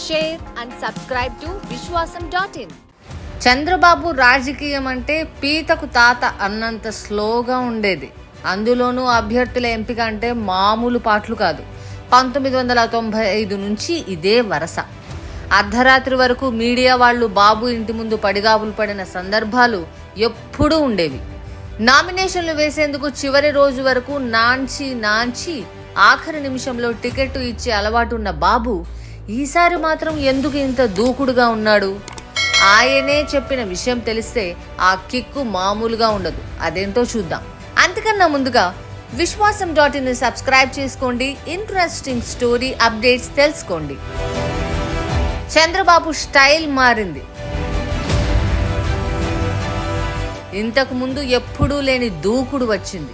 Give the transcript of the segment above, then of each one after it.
share and subscribe to Vishwasam.in. Chandrababu రాజకీయం అంటే పీతకు తాత అన్నంత స్లోగా ఉండేది. అందులోనూ అభ్యర్థుల ఎంపిక అంటే మామూలు పాటలు కాదు. 1995 నుంచి ఇదే వరస. అర్ధరాత్రి వరకు మీడియా వాళ్ళు బాబు ఇంటి ముందు పడిగాపులు పడిన సందర్భాలు ఎప్పుడూ ఉండేవి. నామినేషన్లు వేసేందుకు చివరి రోజు వరకు నాంచి ఆఖరి నిమిషంలో టికెట్ ఇచ్చే అలవాటు ఉన్న బాబు ఈసారి మాత్రం ఎందుకు ఇంత దూకుడుగా ఉన్నాడు? ఆయనే చెప్పిన విషయం తెలిస్తే ఆ కిక్కు మామూలుగా ఉండదు. అదేంటో చూద్దాం. అంతకన్నా ముందుగా విశ్వాసం.in సబ్స్క్రైబ్ చేసుకోండి. ఇంట్రెస్టింగ్ స్టోరీ అప్డేట్స్ తెలుసుకోండి. చంద్రబాబు స్టైల్ మారింది. ఇంతకు ముందు ఎప్పుడూ లేని దూకుడు వచ్చింది.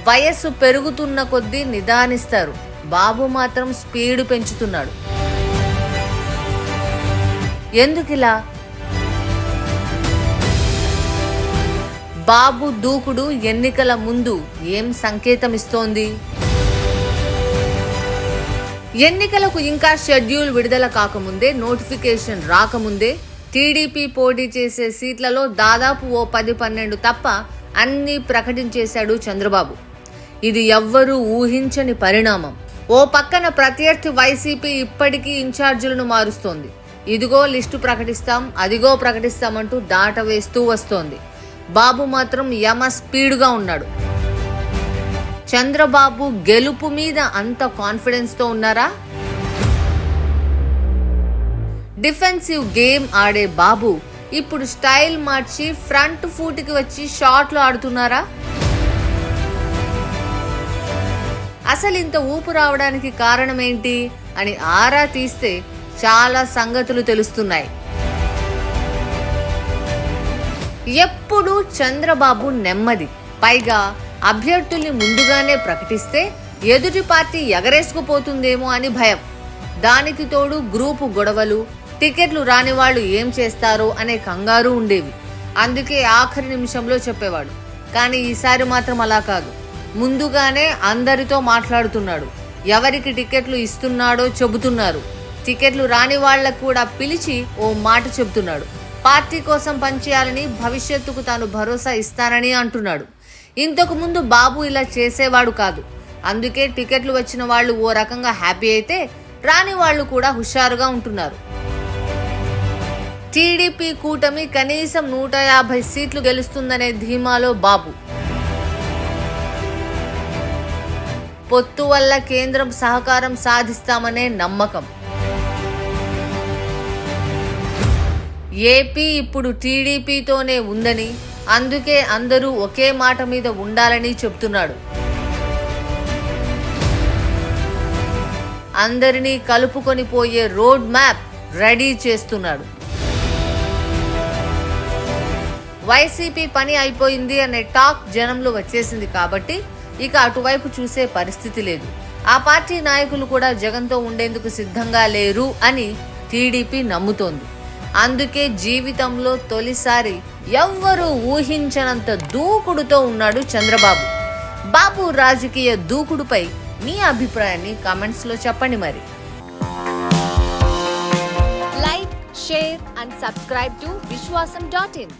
వయస్సు పెరుగుతున్న కొద్దీ నిదానిస్తారు. బాబు మాత్రం స్పీడ్ పెంచుతున్నాడు. ఎందుకిలా? బాబు దూకుడు ఎన్నికల ముందు ఏం సంకేతం ఇస్తోంది? ఎన్నికలకు ఇంకా షెడ్యూల్ విడుదల కాకముందే, నోటిఫికేషన్ రాకముందే టీడీపీ పోటీ చేసే సీట్లలో దాదాపు ఓ 10-12 తప్ప అన్నీ ప్రకటించేశాడు చంద్రబాబు. ఇది ఎవ్వరూ ఊహించని పరిణామం. ఓ పక్కన ప్రత్యర్థి వైసీపీ ఇప్పటికీ ఇన్ఛార్జీలను మారుస్తోంది. ఇదిగో లిస్టు ప్రకటిస్తాం, అదిగో ప్రకటిస్తామంటూ దాట వేస్తూ వస్తోంది. బాబు మాత్రం యమ స్పీడ్గా ఉన్నాడు. చంద్రబాబు గెలుపు మీద అంత కాన్ఫిడెన్స్తో ఉన్నారా? డిఫెన్సివ్ గేమ్ ఆడే బాబు ఇప్పుడు స్టైల్ మార్చి ఫ్రంట్ ఫూట్కి వచ్చి షాట్లు ఆడుతున్నారా? అసలు ఇంత ఊపు రావడానికి కారణం ఏంటి అని ఆరా తీస్తే చాలా సంగతులు తెలుస్తున్నాయి. ఎప్పుడు చంద్రబాబు నెమ్మది. పైగా అభ్యర్థుల్ని ముందుగానే ప్రకటిస్తే ఎదుటి పార్టీ ఎగరేసుకుపోతుందేమో అని భయం. దానికి తోడు గ్రూపు గొడవలు, టికెట్లు రాని వాళ్ళు ఏం చేస్తారో అనే కంగారు ఉండేవి. అందుకే ఆఖరి నిమిషంలో చెప్పేవాడు. కానీ ఈసారి మాత్రం అలా కాదు. ముందుగానే అందరితో మాట్లాడుతున్నాడు. ఎవరికి టికెట్లు ఇస్తున్నాడో చెబుతున్నారు. టికెట్లు రాని వాళ్ళకు కూడా పిలిచి ఓ మాట చెబుతున్నాడు. పార్టీ కోసం పనిచేయాలని, భవిష్యత్తుకు తాను భరోసా ఇస్తానని అంటున్నాడు. ఇంతకు ముందు బాబు ఇలా చేసేవాడు కాదు. అందుకే టికెట్లు వచ్చిన వాళ్ళు ఓ రకంగా హ్యాపీ అయితే, రాని వాళ్ళు కూడా హుషారుగా ఉంటున్నారు. టీడీపీ కూటమి కనీసం 150 సీట్లు గెలుస్తుందనే ధీమాలో బాబు. పొత్తు వల్ల కేంద్రం సహకారం సాధిస్తామనే నమ్మకం. ఏపీ ఇప్పుడు టీడీపీతోనే ఉందని, అందుకే అందరూ ఒకే మాట మీద ఉండాలని చెప్తున్నాడు. అందరినీ కలుపుకొని పోయే రోడ్ మ్యాప్ రెడీ చేస్తున్నాడు. వైసీపీ పని అయిపోయింది అనే టాక్ జనంలో వచ్చేసింది కాబట్టి ఇక అటువైపు చూసే పరిస్థితి లేదు. ఆ పార్టీ నాయకులు కూడా జగన్తో ఉండేందుకు సిద్ధంగా లేరు అని టీడీపీ నమ్ముతోంది. అందుకే జీవితంలో తొలిసారి ఎవ్వరూ ఊహించనంత దూకుడుతో ఉన్నాడు చంద్రబాబు. బాబు రాజకీయ దూకుడుపై మీ అభిప్రాయాన్ని కామెంట్స్లో చెప్పండి. మరి Like, share and subscribe to Vishwasam.in.